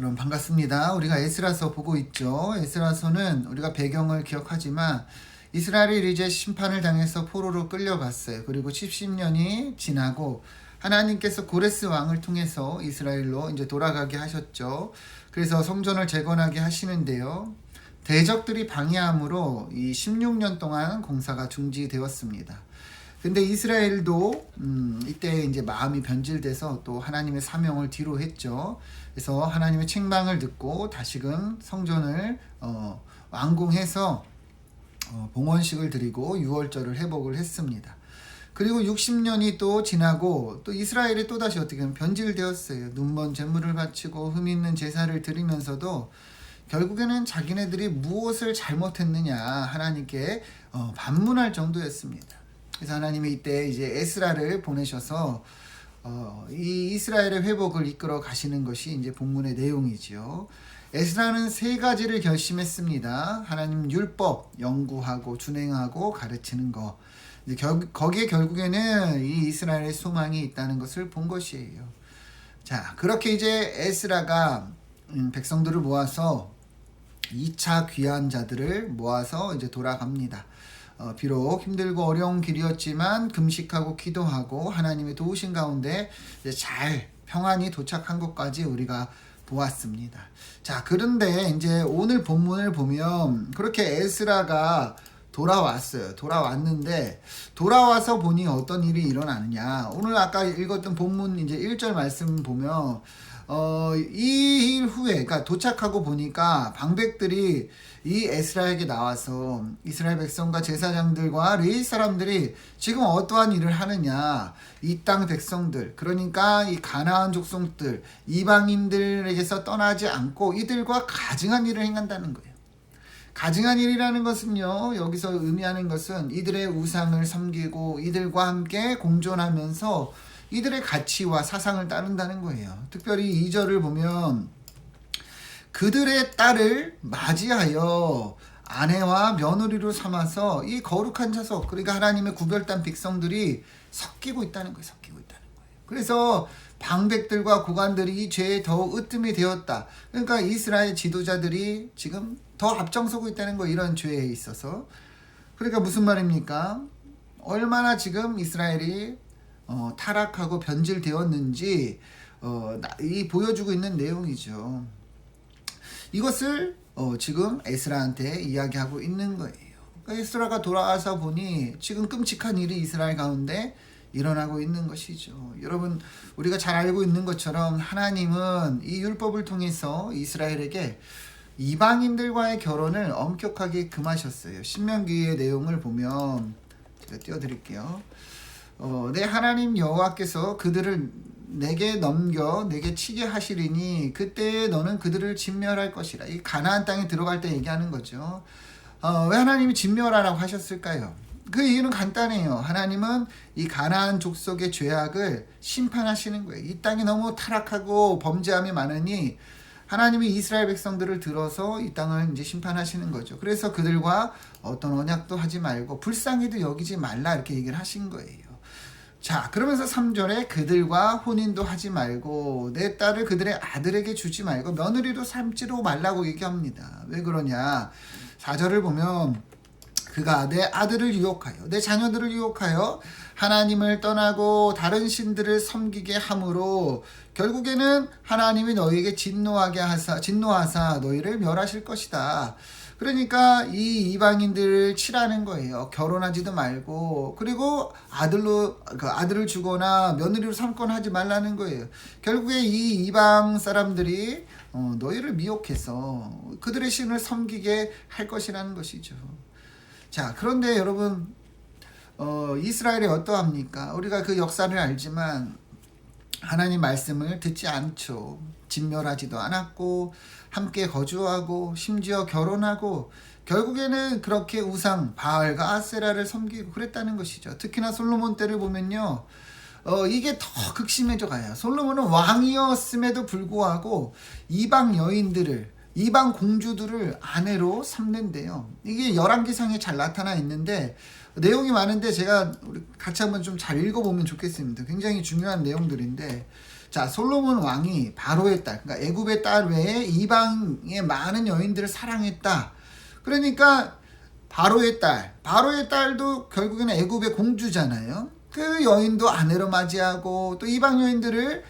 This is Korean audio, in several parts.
여러분 반갑습니다. 우리가 에스라서 보고 있죠. 에스라서는 우리가 배경을 기억하지만 이스라엘이 이제 심판을 당해서 포로로 끌려갔어요. 그리고 70년이 지나고 하나님께서 고레스 왕을 통해서 이스라엘로 이제 돌아가게 하셨죠. 그래서 성전을 재건하게 하시는데요. 대적들이 방해함으로 이 16년 동안 공사가 중지되었습니다. 근데 이스라엘도 이때 이제 마음이 변질돼서 또 하나님의 사명을 뒤로 했죠. 그래서 하나님의 책망을 듣고 다시금 성전을 완공해서 봉헌식을 드리고 유월절을 회복을 했습니다. 그리고 60년이 또 지나고 또 이스라엘이 또다시 어떻게 보면 변질되었어요. 눈먼 제물을 바치고 흠 있는 제사를 드리면서도 결국에는 자기네들이 무엇을 잘못했느냐 하나님께 반문할 정도였습니다. 그래서 하나님이 이때 이제 에스라를 보내셔서 이 이스라엘의 회복을 이끌어 가시는 것이 이제 본문의 내용이지요. 에스라는 세 가지를 결심했습니다. 하나님 율법 연구하고 준행하고 가르치는 거. 이제 거기에 결국에는 이 이스라엘의 소망이 있다는 것을 본 것이에요. 자, 그렇게 이제 에스라가 백성들을 모아서 2차 귀한 자들을 모아서 이제 돌아갑니다. 비록 힘들고 어려운 길이었지만 금식하고 기도하고 하나님의 도우신 가운데 이제 잘 평안히 도착한 것까지 우리가 보았습니다. 자, 그런데 이제 오늘 본문을 보면 그렇게 에스라가 돌아왔어요. 돌아왔는데 돌아와서 보니 어떤 일이 일어나느냐. 오늘 아까 읽었던 본문 이제 1절 말씀 보면 이 일 후에, 그러니까 도착하고 보니까 방백들이 이 에스라에게 나와서 이스라엘 백성과 제사장들과 레위 사람들이 지금 어떠한 일을 하느냐, 이 땅 백성들, 그러니까 이 가나안 족속들, 이방인들에게서 떠나지 않고 이들과 가증한 일을 행한다는 거예요. 가증한 일이라는 것은요, 여기서 의미하는 것은 이들의 우상을 섬기고 이들과 함께 공존하면서 이들의 가치와 사상을 따른다는 거예요. 특별히 2절을 보면 그들의 딸을 맞이하여 아내와 며느리로 삼아서 이 거룩한 자속, 그러니까 하나님의 구별단 백성들이 섞이고 있다는 거예요. 섞이고 있다는 거예요. 그래서 방백들과 고관들이 이 죄에 더 으뜸이 되었다. 그러니까 이스라엘 지도자들이 지금 더 앞장서고 있다는 거예요. 이런 죄에 있어서. 그러니까 무슨 말입니까? 얼마나 지금 이스라엘이 타락하고 변질되었는지 이 보여주고 있는 내용이죠. 이것을 지금 에스라한테 이야기하고 있는 거예요. 그러니까 에스라가 돌아와서 보니 지금 끔찍한 일이 이스라엘 가운데 일어나고 있는 것이죠. 여러분, 우리가 잘 알고 있는 것처럼 하나님은 이 율법을 통해서 이스라엘에게 이방인들과의 결혼을 엄격하게 금하셨어요. 신명기의 내용을 보면 제가 띄워드릴게요. 내 하나님 여호와께서 그들을 내게 넘겨 내게 치게 하시리니 그때 너는 그들을 진멸할 것이라. 이 가나안 땅에 들어갈 때 얘기하는 거죠. 왜 하나님이 진멸하라고 하셨을까요? 그 이유는 간단해요. 하나님은 이 가나안 족속의 죄악을 심판하시는 거예요. 이 땅이 너무 타락하고 범죄함이 많으니 하나님이 이스라엘 백성들을 들어서 이 땅을 이제 심판하시는 거죠. 그래서 그들과 어떤 언약도 하지 말고 불쌍히도 여기지 말라 이렇게 얘기를 하신 거예요. 자, 그러면서 3절에 그들과 혼인도 하지 말고 내 딸을 그들의 아들에게 주지 말고 며느리도 삼지도 말라고 얘기합니다. 왜 그러냐? 4절을 보면 그가 내 아들을 유혹하여 내 자녀들을 유혹하여 하나님을 떠나고 다른 신들을 섬기게 함으로 결국에는 하나님이 너희에게 진노하사 너희를 멸하실 것이다. 그러니까 이 이방인들을 치라는 거예요. 결혼하지도 말고, 그리고 아들을 주거나 며느리로 삼거나 하지 말라는 거예요. 결국에 이 이방 사람들이 너희를 미혹해서 그들의 신을 섬기게 할 것이라는 것이죠. 자, 그런데 여러분, 이스라엘이 어떠합니까? 우리가 그 역사를 알지만 하나님 말씀을 듣지 않죠. 진멸하지도 않았고 함께 거주하고 심지어 결혼하고 결국에는 그렇게 우상 바알과 아세라를 섬기고 그랬다는 것이죠. 특히나 솔로몬 때를 보면요, 이게 더 극심해져 가요. 솔로몬은 왕이었음에도 불구하고 이방 여인들을, 이방 공주들을 아내로 삼는데요. 이게 열왕기상에 잘 나타나 있는데 내용이 많은데 제가 우리 같이 한번 좀 잘 읽어보면 좋겠습니다. 굉장히 중요한 내용들인데 자, 솔로몬 왕이 바로의 딸, 그러니까 애굽의 딸 외에 이방의 많은 여인들을 사랑했다. 그러니까 바로의 딸도 결국에는 애굽의 공주잖아요. 그 여인도 아내로 맞이하고 또 이방 여인들을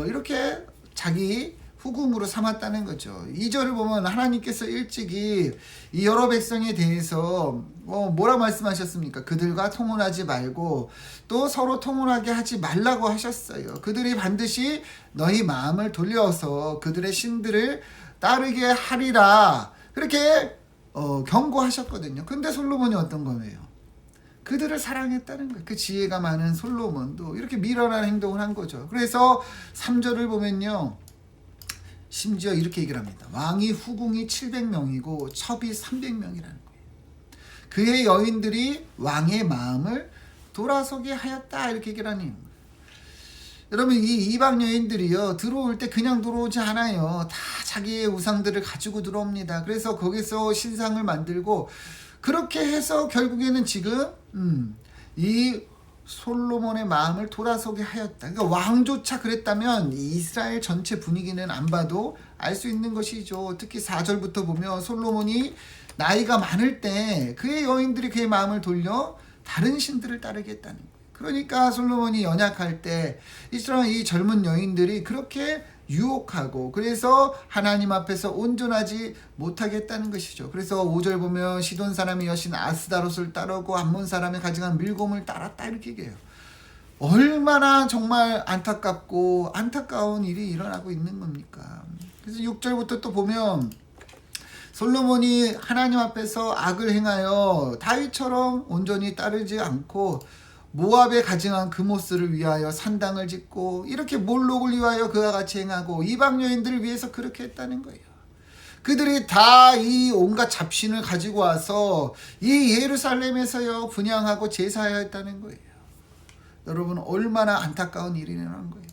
이렇게 자기 후궁으로 삼았다는 거죠. 2절을 보면 하나님께서 일찍이 이 여러 백성에 대해서 뭐라 말씀하셨습니까? 그들과 통혼하지 말고 또 서로 통혼하게 하지 말라고 하셨어요. 그들이 반드시 너희 마음을 돌려서 그들의 신들을 따르게 하리라. 그렇게 경고하셨거든요. 근데 솔로몬이 어떤 거예요? 그들을 사랑했다는 거예요. 그 지혜가 많은 솔로몬도 이렇게 미련한 행동을 한 거죠. 그래서 3절을 보면요. 심지어 이렇게 얘기를 합니다. 왕이 후궁이 700명이고 첩이 300명이라는 거예요. 그의 여인들이 왕의 마음을 돌아서게 하였다. 이렇게 얘기를 하니 여러분 이 이방 여인들이요. 들어올 때 그냥 들어오지 않아요. 다 자기의 우상들을 가지고 들어옵니다. 그래서 거기서 신상을 만들고 그렇게 해서 결국에는 지금 이 솔로몬의 마음을 돌아서게 하였다. 그러니까 왕조차 그랬다면 이스라엘 전체 분위기는 안 봐도 알 수 있는 것이죠. 특히 4절부터 보면 솔로몬이 나이가 많을 때 그의 여인들이 그의 마음을 돌려 다른 신들을 따르게 했다는 거예요. 그러니까 솔로몬이 연약할 때 이 젊은 여인들이 그렇게 유혹하고 그래서 하나님 앞에서 온전하지 못하게 했다는 것이죠. 그래서 5절 보면 시돈 사람의 여신 아스다롯을 따르고 암몬 사람의 가증한 밀곰을 따랐다 이렇게 얘기해요. 얼마나 정말 안타깝고 안타까운 일이 일어나고 있는 겁니까? 그래서 6절부터 또 보면 솔로몬이 하나님 앞에서 악을 행하여 다윗처럼 온전히 따르지 않고 모압에 가증한 그모스를 위하여 산당을 짓고 이렇게 몰록을 위하여 그와 같이 행하고 이방 여인들을 위해서 그렇게 했다는 거예요. 그들이 다 이 온갖 잡신을 가지고 와서 이 예루살렘에서요 분향하고 제사하였다는 거예요. 여러분 얼마나 안타까운 일이 일어난 거예요.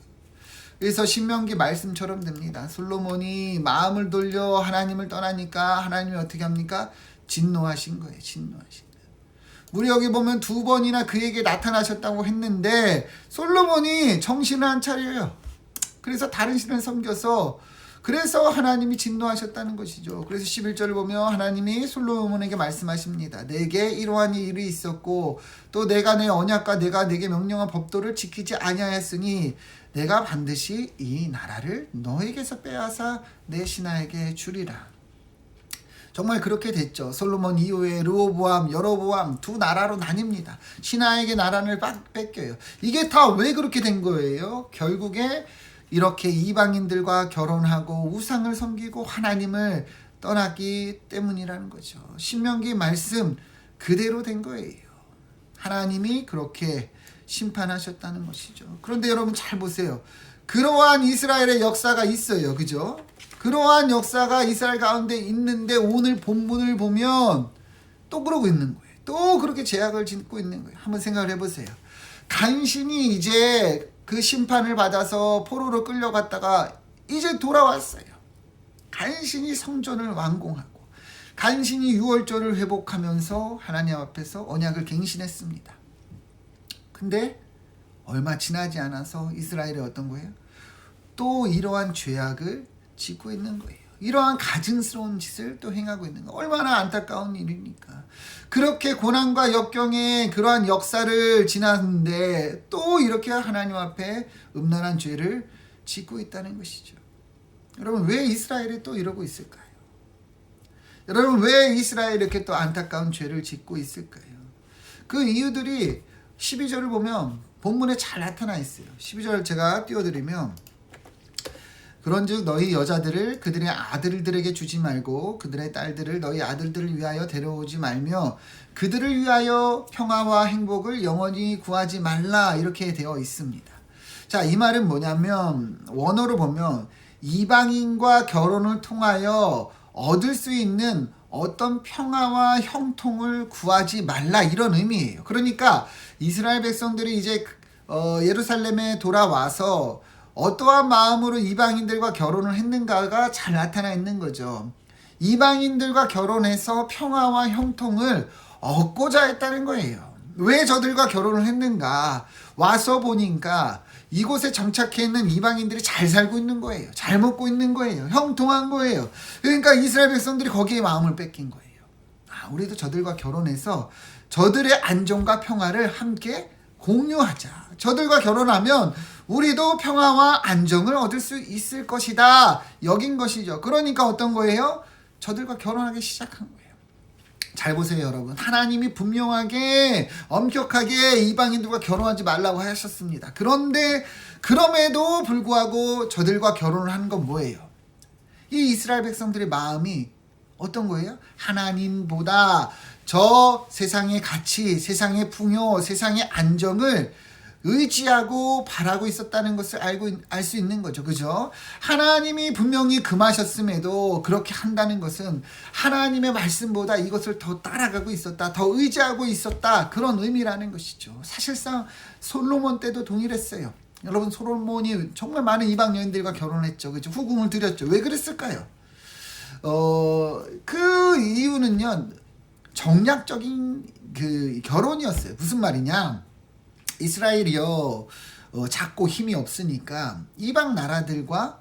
그래서 신명기 말씀처럼 됩니다. 솔로몬이 마음을 돌려 하나님을 떠나니까 하나님이 어떻게 합니까? 진노하신 거예요. 진노하신. 우리 여기 보면 2번이나 그에게 나타나셨다고 했는데 솔로몬이 정신을 안 차려요. 그래서 다른 신을 섬겨서 그래서 하나님이 진노하셨다는 것이죠. 그래서 11절을 보면 하나님이 솔로몬에게 말씀하십니다. 내게 이러한 일이 있었고 또 내가 내 언약과 내가 내게 명령한 법도를 지키지 아니하였으니 내가 반드시 이 나라를 너에게서 빼앗아 내 신하에게 주리라. 정말 그렇게 됐죠. 솔로몬 이후에 르호보암, 여로보암 두 나라로 나뉩니다. 신하에게 나라를 뺏겨요. 이게 다 왜 그렇게 된 거예요? 결국에 이렇게 이방인들과 결혼하고 우상을 섬기고 하나님을 떠났기 때문이라는 거죠. 신명기 말씀 그대로 된 거예요. 하나님이 그렇게 심판하셨다는 것이죠. 그런데 여러분 잘 보세요. 그러한 이스라엘의 역사가 있어요. 그죠? 그러한 역사가 이스라엘 가운데 있는데 오늘 본문을 보면 또 그러고 있는 거예요. 또 그렇게 죄악을 짓고 있는 거예요. 한번 생각을 해보세요. 간신히 이제 그 심판을 받아서 포로로 끌려갔다가 이제 돌아왔어요. 간신히 성전을 완공하고 간신히 유월절을 회복하면서 하나님 앞에서 언약을 갱신했습니다. 근데 얼마 지나지 않아서 이스라엘이 어떤 거예요? 또 이러한 죄악을 짓고 있는 거예요. 이러한 가증스러운 짓을 또 행하고 있는 거. 얼마나 안타까운 일입니까? 그렇게 고난과 역경의 그러한 역사를 지났는데 또 이렇게 하나님 앞에 음란한 죄를 짓고 있다는 것이죠. 여러분 왜 이스라엘이 또 이러고 있을까요? 여러분 왜 이스라엘이 이렇게 또 안타까운 죄를 짓고 있을까요? 그 이유들이 12절을 보면 본문에 잘 나타나 있어요. 12절 제가 띄워드리면 그런즉 너희 여자들을 그들의 아들들에게 주지 말고 그들의 딸들을 너희 아들들을 위하여 데려오지 말며 그들을 위하여 평화와 행복을 영원히 구하지 말라 이렇게 되어 있습니다. 자, 이 말은 뭐냐면 원어로 보면 이방인과 결혼을 통하여 얻을 수 있는 어떤 평화와 형통을 구하지 말라 이런 의미예요. 그러니까 이스라엘 백성들이 이제 예루살렘에 돌아와서 어떠한 마음으로 이방인들과 결혼을 했는가가 잘 나타나 있는 거죠. 이방인들과 결혼해서 평화와 형통을 얻고자 했다는 거예요. 왜 저들과 결혼을 했는가? 와서 보니까 이곳에 정착해 있는 이방인들이 잘 살고 있는 거예요. 잘 먹고 있는 거예요. 형통한 거예요. 그러니까 이스라엘 백성들이 거기에 마음을 뺏긴 거예요. 우리도 저들과 결혼해서 저들의 안정과 평화를 함께 공유하자. 저들과 결혼하면 우리도 평화와 안정을 얻을 수 있을 것이다. 여긴 것이죠. 그러니까 어떤 거예요? 저들과 결혼하기 시작한 거예요. 잘 보세요, 여러분. 하나님이 분명하게 엄격하게 이방인들과 결혼하지 말라고 하셨습니다. 그런데 그럼에도 불구하고 저들과 결혼을 하는 건 뭐예요? 이 이스라엘 백성들의 마음이 어떤 거예요? 하나님보다 저 세상의 가치, 세상의 풍요, 세상의 안정을 의지하고 바라고 있었다는 것을 알 수 있는 거죠. 그죠? 하나님이 분명히 금하셨음에도 그렇게 한다는 것은 하나님의 말씀보다 이것을 더 따라가고 있었다, 더 의지하고 있었다, 그런 의미라는 것이죠. 사실상 솔로몬 때도 동일했어요. 여러분, 솔로몬이 정말 많은 이방 여인들과 결혼했죠. 그죠? 후궁을 드렸죠. 왜 그랬을까요? 그 이유는요, 정략적인 그 결혼이었어요. 무슨 말이냐? 이스라엘이요, 작고 힘이 없으니까 이방 나라들과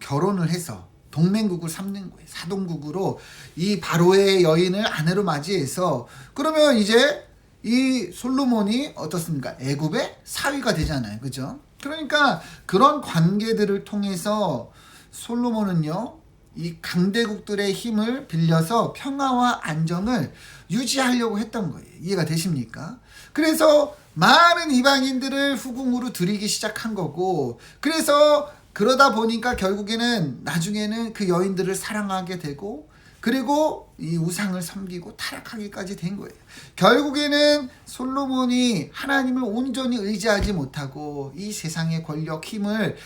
결혼을 해서 동맹국을 삼는 거예요. 사동국으로 이 바로의 여인을 아내로 맞이해서, 그러면 이제 이 솔로몬이 어떻습니까? 애굽의 사위가 되잖아요. 그죠? 그러니까 그런 관계들을 통해서 솔로몬은요, 이 강대국들의 힘을 빌려서 평화와 안정을 유지하려고 했던 거예요. 이해가 되십니까? 그래서 많은 이방인들을 후궁으로 들이기 시작한 거고, 그래서 그러다 보니까 결국에는 나중에는 그 여인들을 사랑하게 되고, 그리고 이 우상을 섬기고 타락하기까지 된 거예요. 결국에는 솔로몬이 하나님을 온전히 의지하지 못하고 이 세상의 권력, 힘을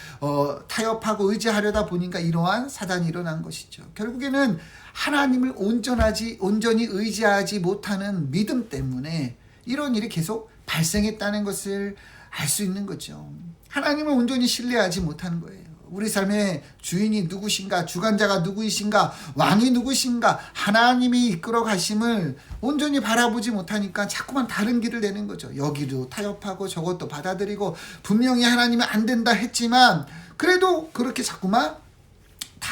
타협하고 의지하려다 보니까 이러한 사단이 일어난 것이죠. 결국에는 하나님을 온전히 의지하지 못하는 믿음 때문에 이런 일이 계속 발생했다는 것을 알 수 있는 거죠. 하나님을 온전히 신뢰하지 못하는 거예요. 우리 삶의 주인이 누구신가, 주관자가 누구이신가, 왕이 누구신가, 하나님이 이끌어 가심을 온전히 바라보지 못하니까 자꾸만 다른 길을 내는 거죠. 여기도 타협하고 저것도 받아들이고, 분명히 하나님은 안 된다 했지만 그래도 그렇게 자꾸만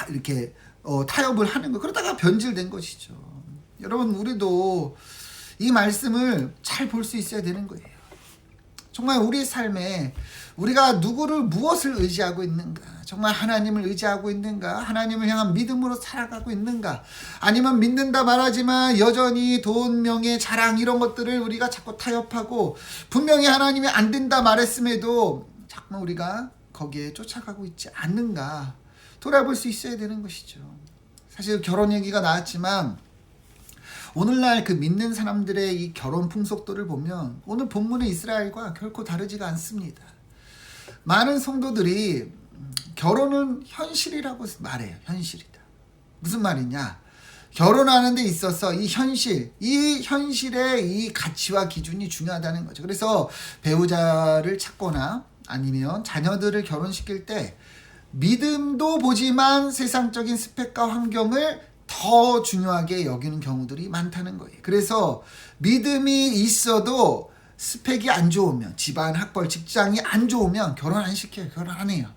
이렇게 타협을 하는 거. 그러다가 변질된 것이죠. 여러분, 우리도 이 말씀을 잘 볼 수 있어야 되는 거예요. 정말 우리 삶에 우리가 무엇을 의지하고 있는가? 정말 하나님을 의지하고 있는가? 하나님을 향한 믿음으로 살아가고 있는가? 아니면 믿는다 말하지만 여전히 돈, 명예, 자랑 이런 것들을 우리가 자꾸 타협하고, 분명히 하나님이 안 된다 말했음에도 자꾸 우리가 거기에 쫓아가고 있지 않는가? 돌아볼 수 있어야 되는 것이죠. 사실 결혼 얘기가 나왔지만 오늘날 그 믿는 사람들의 이 결혼 풍속도를 보면 오늘 본문의 이스라엘과 결코 다르지가 않습니다. 많은 성도들이 결혼은 현실이라고 말해요. 현실이다. 무슨 말이냐? 결혼하는 데 있어서 이 현실의 이 가치와 기준이 중요하다는 거죠. 그래서 배우자를 찾거나 아니면 자녀들을 결혼시킬 때 믿음도 보지만 세상적인 스펙과 환경을 더 중요하게 여기는 경우들이 많다는 거예요. 그래서 믿음이 있어도 스펙이 안 좋으면, 집안, 학벌, 직장이 안 좋으면 결혼 안 시켜요. 결혼 안 해요.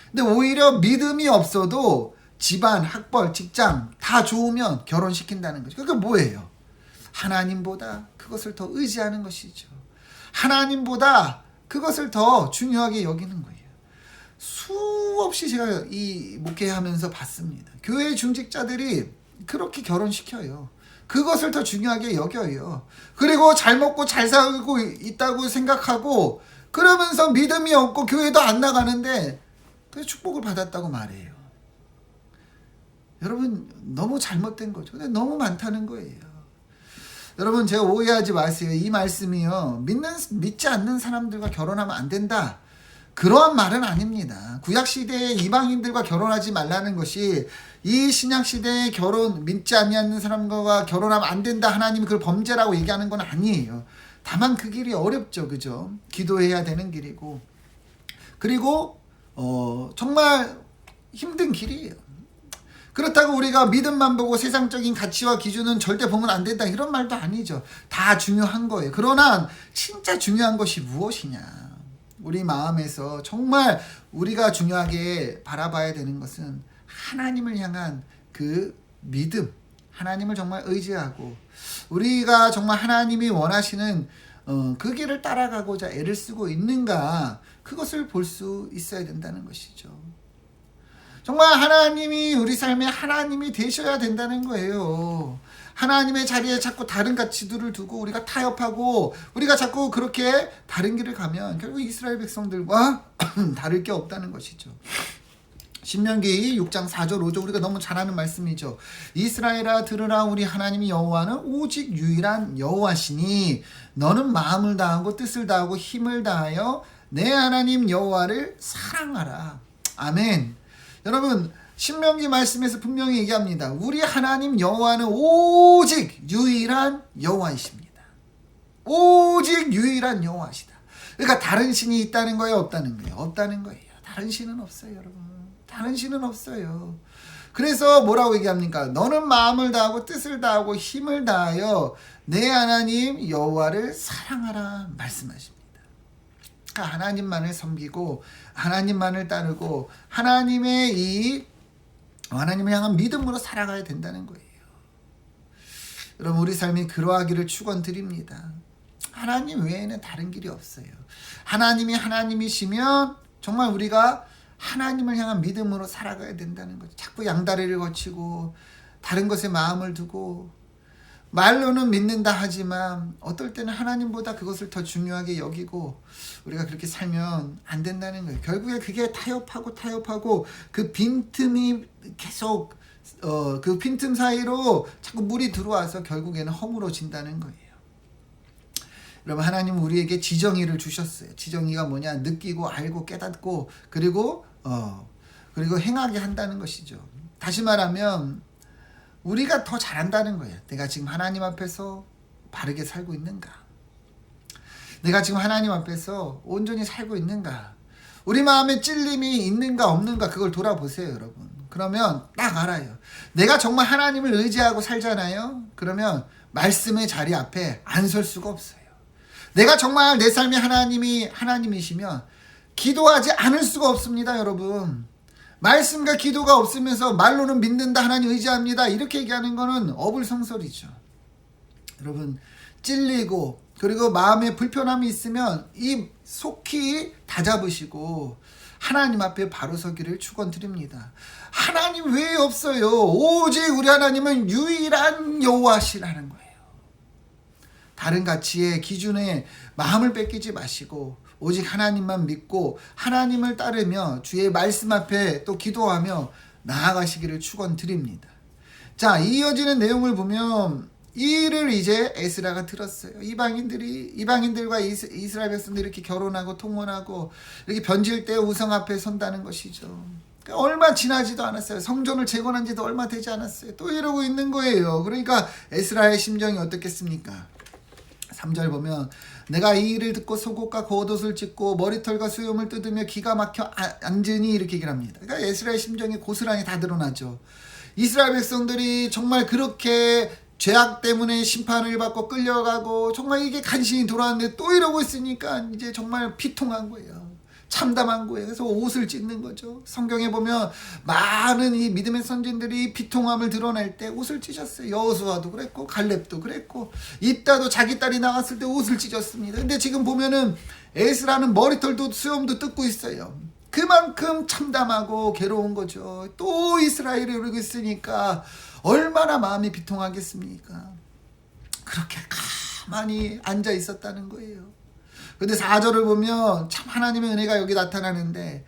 근데 오히려 믿음이 없어도 집안, 학벌, 직장 다 좋으면 결혼시킨다는 거죠. 그게 뭐예요? 하나님보다 그것을 더 의지하는 것이죠. 하나님보다 그것을 더 중요하게 여기는 거예요. 수없이 제가 이 목회하면서 봤습니다. 교회 중직자들이 그렇게 결혼시켜요. 그것을 더 중요하게 여겨요. 그리고 잘 먹고 잘 살고 있다고 생각하고, 그러면서 믿음이 없고 교회도 안 나가는데 그 축복을 받았다고 말해요. 여러분, 너무 잘못된 거죠. 근데 너무 많다는 거예요. 여러분, 제가 오해하지 마세요. 이 말씀이요, 믿지 않는 사람들과 결혼하면 안 된다, 그러한 말은 아닙니다. 구약시대의 이방인들과 결혼하지 말라는 것이 이 신약시대의 믿지 않는 사람과 결혼하면 안 된다, 하나님이 그걸 범죄라고 얘기하는 건 아니에요. 다만 그 길이 어렵죠. 그죠? 기도해야 되는 길이고, 그리고 정말 힘든 길이에요. 그렇다고 우리가 믿음만 보고 세상적인 가치와 기준은 절대 보면 안 된다, 이런 말도 아니죠. 다 중요한 거예요. 그러나 진짜 중요한 것이 무엇이냐? 우리 마음에서 정말 우리가 중요하게 바라봐야 되는 것은 하나님을 향한 그 믿음, 하나님을 정말 의지하고 우리가 정말 하나님이 원하시는 그 길을 따라가고자 애를 쓰고 있는가, 그것을 볼 수 있어야 된다는 것이죠. 정말 하나님이 우리 삶에 하나님이 되셔야 된다는 거예요. 하나님의 자리에 자꾸 다른 가치들을 두고 우리가 타협하고 우리가 자꾸 그렇게 다른 길을 가면 결국 이스라엘 백성들과 다를 게 없다는 것이죠. 신명기 6장 4절 5절 우리가 너무 잘 아는 말씀이죠. 이스라엘아 들으라, 우리 하나님이 여호와는 오직 유일한 여호와시니 너는 마음을 다하고 뜻을 다하고 힘을 다하여 내 하나님 여호와를 사랑하라. 아멘. 여러분, 신명기 말씀에서 분명히 얘기합니다. 우리 하나님 여호와는 오직 유일한 여호와이십니다. 오직 유일한 여호와시다. 그러니까 다른 신이 있다는 거예요, 없다는 거예요? 없다는 거예요. 다른 신은 없어요, 여러분. 다른 신은 없어요. 그래서 뭐라고 얘기합니까? 너는 마음을 다하고 뜻을 다하고 힘을 다하여 내 하나님 여호와를 사랑하라 말씀하십니다. 그러니까 하나님만을 섬기고 하나님만을 따르고 하나님을 향한 믿음으로 살아가야 된다는 거예요. 여러분, 우리 삶이 그러하기를 축원드립니다. 하나님 외에는 다른 길이 없어요. 하나님이 하나님이시면 정말 우리가 하나님을 향한 믿음으로 살아가야 된다는 거죠. 자꾸 양다리를 거치고 다른 것에 마음을 두고 말로는 믿는다 하지만 어떨 때는 하나님보다 그것을 더 중요하게 여기고 우리가 그렇게 살면 안 된다는 거예요. 결국에 그게 타협하고 그 빈틈이 계속 그 빈틈 사이로 자꾸 물이 들어와서 결국에는 허물어진다는 거예요. 여러분, 하나님은 우리에게 지정의를 주셨어요. 지정의가 뭐냐? 느끼고 알고 깨닫고 그리고 행하게 한다는 것이죠. 다시 말하면 우리가 더 잘한다는 거예요. 내가 지금 하나님 앞에서 바르게 살고 있는가? 내가 지금 하나님 앞에서 온전히 살고 있는가? 우리 마음에 찔림이 있는가 없는가, 그걸 돌아보세요, 여러분. 그러면 딱 알아요. 내가 정말 하나님을 의지하고 살잖아요. 그러면 말씀의 자리 앞에 안 설 수가 없어요. 내가 정말 내 삶에 하나님이 하나님이시면 기도하지 않을 수가 없습니다, 여러분. 말씀과 기도가 없으면서 말로는 믿는다, 하나님 의지합니다, 이렇게 얘기하는 거는 어불성설이죠. 여러분, 찔리고 그리고 마음에 불편함이 있으면 이 속히 다잡으시고 하나님 앞에 바로 서기를 축원드립니다. 하나님 외에 없어요. 오직 우리 하나님은 유일한 여호와시라는 거예요. 다른 가치의 기준에 마음을 뺏기지 마시고 오직 하나님만 믿고 하나님을 따르며 주의 말씀 앞에 또 기도하며 나아가시기를 축원드립니다. 자, 이어지는 내용을 보면 이 일을 이제 에스라가 들었어요. 이방인들과 이스라엘 백성들이 이렇게 결혼하고 통혼하고 이렇게 변질 때 우상 앞에 선다는 것이죠. 얼마 지나지도 않았어요. 성전을 재건한 지도 얼마 되지 않았어요. 또 이러고 있는 거예요. 그러니까 에스라의 심정이 어떻겠습니까? 3절 보면 내가 이 일을 듣고 속옷과 겉옷을 찢고 머리털과 수염을 뜯으며 기가 막혀 앉으니, 이렇게 얘기를 합니다. 그러니까 에스라의 심정이 고스란히 다 드러나죠. 이스라엘 백성들이 정말 그렇게 죄악 때문에 심판을 받고 끌려가고 정말 이게 간신히 돌아왔는데 또 이러고 있으니까 이제 정말 비통한 거예요. 참담한 거예요. 그래서 옷을 찢는 거죠. 성경에 보면 많은 이 믿음의 선진들이 비통함을 드러낼 때 옷을 찢었어요. 여호수아도 그랬고 갈렙도 그랬고 입다도 자기 딸이 나갔을 때 옷을 찢었습니다. 근데 지금 보면은 에스라는 머리털도 수염도 뜯고 있어요. 그만큼 참담하고 괴로운 거죠. 또 이스라엘이 이러고 있으니까 얼마나 마음이 비통하겠습니까? 그렇게 가만히 앉아 있었다는 거예요. 근데 4절을 보면 참 하나님의 은혜가 여기 나타나는데,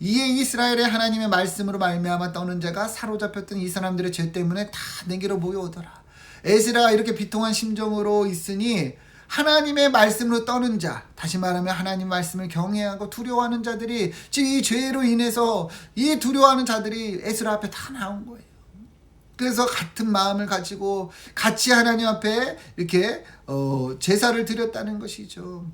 이에 이스라엘의 하나님의 말씀으로 말미암아 떠는 자가 사로잡혔던 이 사람들의 죄 때문에 다 내게로 모여오더라. 에스라가 이렇게 비통한 심정으로 있으니 하나님의 말씀으로 떠는 자, 다시 말하면 하나님 말씀을 경외하고 두려워하는 자들이, 즉 이 죄로 인해서 이 두려워하는 자들이 에스라 앞에 다 나온 거예요. 그래서 같은 마음을 가지고 같이 하나님 앞에 이렇게 제사를 드렸다는 것이죠.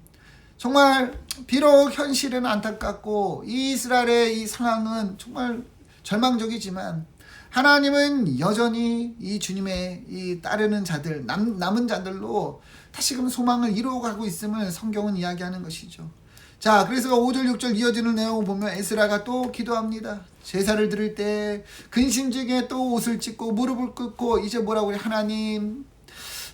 정말 비록 현실은 안타깝고 이 이스라엘의 이 상황은 정말 절망적이지만 하나님은 여전히 이 주님의 이 따르는 자들, 남은 자들로 다시금 소망을 이루어가고 있음을 성경은 이야기하는 것이죠. 자, 그래서 5절 6절 이어지는 내용을 보면 에스라가 또 기도합니다. 제사를 드릴 때 근심 중에 또 옷을 찢고 무릎을 꿇고 이제 뭐라고 그래?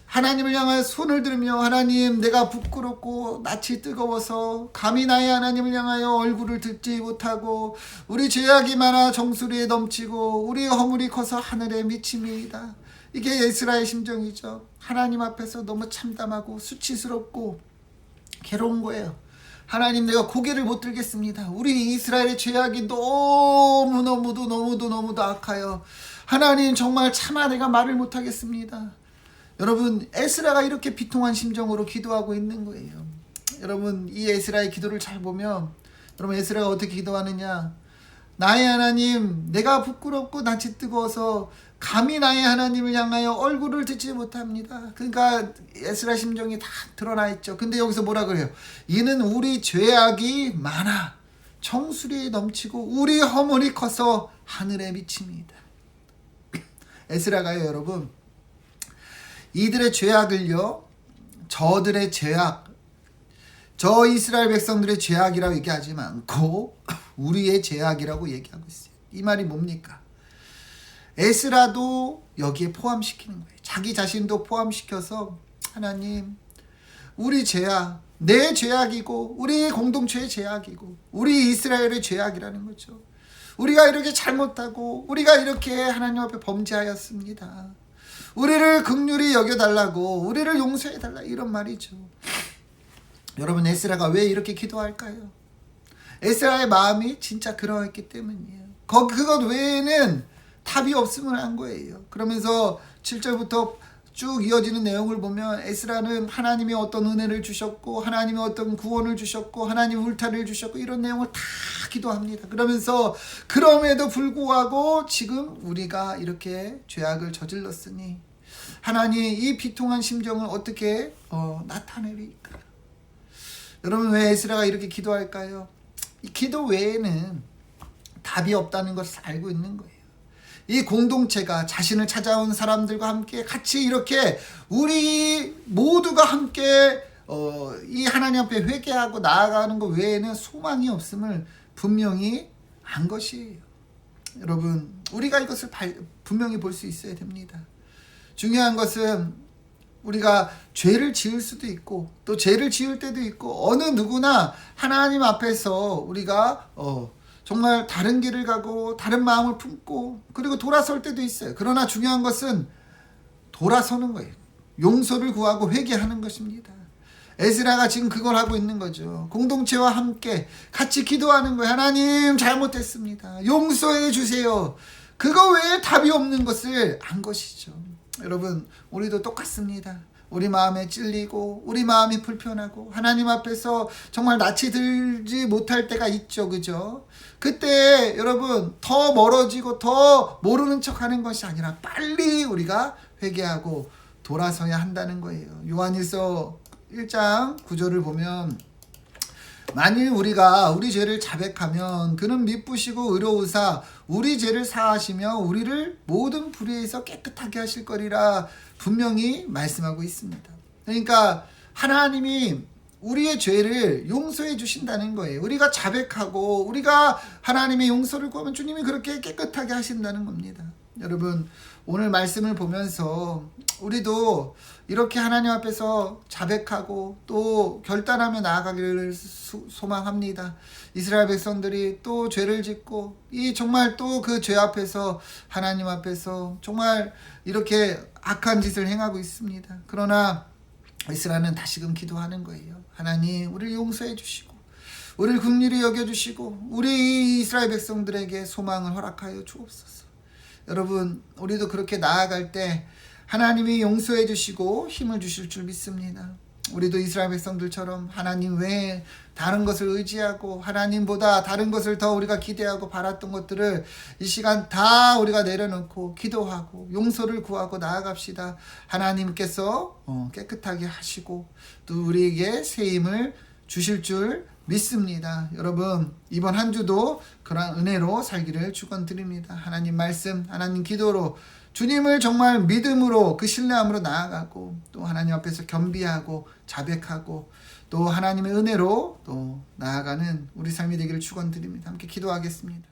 하나님을 향하여 손을 들으며 하나님 내가 부끄럽고 낯이 뜨거워서 감히 나의 하나님을 향하여 얼굴을 듣지 못하고 우리 죄악이 많아 정수리에 넘치고 우리 허물이 커서 하늘에 미치미이다. 이게 에스라의 심정이죠. 하나님 앞에서 너무 참담하고 수치스럽고 괴로운 거예요. 하나님 내가 고개를 못 들겠습니다. 우리 이스라엘의 죄악이 너무도 악하여 하나님 정말 차마 내가 말을 못하겠습니다. 여러분 에스라가 이렇게 비통한 심정으로 기도하고 있는 거예요. 여러분 이 에스라의 기도를 잘 보면 여러분 에스라가 어떻게 기도하느냐. 나의 하나님 내가 부끄럽고 낯이 뜨거워서 감히 나의 하나님을 향하여 얼굴을 듣지 못합니다. 그러니까 에스라 심정이 다 드러나 있죠. 근데 여기서 뭐라 그래요? 이는 우리 죄악이 많아 정수리에 넘치고 우리 허물이 커서 하늘에 미칩니다. 에스라가요 여러분 이들의 죄악을요 저들의 죄악 저 이스라엘 백성들의 죄악이라고 얘기하지 않고 우리의 죄악이라고 얘기하고 있어요. 이 말이 뭡니까? 에스라도 여기에 포함시키는 거예요. 자기 자신도 포함시켜서 하나님 우리 죄악 내 죄악이고 우리 공동체의 죄악이고 우리 이스라엘의 죄악이라는 거죠. 우리가 이렇게 잘못하고 우리가 이렇게 하나님 앞에 범죄하였습니다. 우리를 긍휼히 여겨달라고 우리를 용서해달라 이런 말이죠. 여러분 에스라가 왜 이렇게 기도할까요? 에스라의 마음이 진짜 그러했기 때문이에요. 그것 외에는 답이 없음을 한 거예요. 그러면서 7절부터 쭉 이어지는 내용을 보면 에스라는 하나님이 어떤 은혜를 주셨고 하나님이 어떤 구원을 주셨고 하나님 울타리를 주셨고 이런 내용을 다 기도합니다. 그러면서 그럼에도 불구하고 지금 우리가 이렇게 죄악을 저질렀으니 하나님 이 비통한 심정을 어떻게 나타내리까? 여러분 왜 에스라가 이렇게 기도할까요? 이 기도 외에는 답이 없다는 것을 알고 있는 거예요. 이 공동체가 자신을 찾아온 사람들과 함께 같이 이렇게 우리 모두가 함께 이 하나님 앞에 회개하고 나아가는 것 외에는 소망이 없음을 분명히 안 것이에요. 여러분 우리가 이것을 분명히 볼 수 있어야 됩니다. 중요한 것은 우리가 죄를 지을 수도 있고 또 죄를 지을 때도 있고 어느 누구나 하나님 앞에서 우리가 정말 다른 길을 가고 다른 마음을 품고 그리고 돌아설 때도 있어요. 그러나 중요한 것은 돌아서는 거예요. 용서를 구하고 회개하는 것입니다. 에스라가 지금 그걸 하고 있는 거죠. 공동체와 함께 같이 기도하는 거예요. 하나님 잘못했습니다. 용서해 주세요. 그거 외에 답이 없는 것을 안 것이죠. 여러분 우리도 똑같습니다. 우리 마음에 찔리고 우리 마음이 불편하고 하나님 앞에서 정말 낯이 들지 못할 때가 있죠. 그죠? 그때 여러분 더 멀어지고 더 모르는 척하는 것이 아니라 빨리 우리가 회개하고 돌아서야 한다는 거예요. 요한일서 1장 9절을 보면 만일 우리가 우리 죄를 자백하면 그는 미쁘시고 의로우사 우리 죄를 사하시며 우리를 모든 불의에서 깨끗하게 하실 거리라 분명히 말씀하고 있습니다. 그러니까 하나님이 우리의 죄를 용서해 주신다는 거예요. 우리가 자백하고 우리가 하나님의 용서를 구하면 주님이 그렇게 깨끗하게 하신다는 겁니다. 여러분 오늘 말씀을 보면서 우리도 이렇게 하나님 앞에서 자백하고 또 결단하며 나아가기를 소망합니다. 이스라엘 백성들이 또 죄를 짓고 이 정말 또 그 죄 앞에서 하나님 앞에서 정말 이렇게 악한 짓을 행하고 있습니다. 그러나 이스라엘은 다시금 기도하는 거예요. 하나님 우리를 용서해 주시고 우리를 긍휼히 여겨주시고 우리 이스라엘 백성들에게 소망을 허락하여 주옵소서. 여러분 우리도 그렇게 나아갈 때 하나님이 용서해 주시고 힘을 주실 줄 믿습니다. 우리도 이스라엘 백성들처럼 하나님 외에 다른 것을 의지하고 하나님보다 다른 것을 더 우리가 기대하고 바랐던 것들을 이 시간 다 우리가 내려놓고 기도하고 용서를 구하고 나아갑시다. 하나님께서 깨끗하게 하시고 또 우리에게 새 힘을 주실 줄 믿습니다. 여러분 이번 한 주도 그러한 은혜로 살기를 축원드립니다. 하나님 말씀 하나님 기도로 주님을 정말 믿음으로 그 신뢰함으로 나아가고 또 하나님 앞에서 겸비하고 자백하고 또 하나님의 은혜로 또 나아가는 우리 삶이 되기를 축원드립니다. 함께 기도하겠습니다.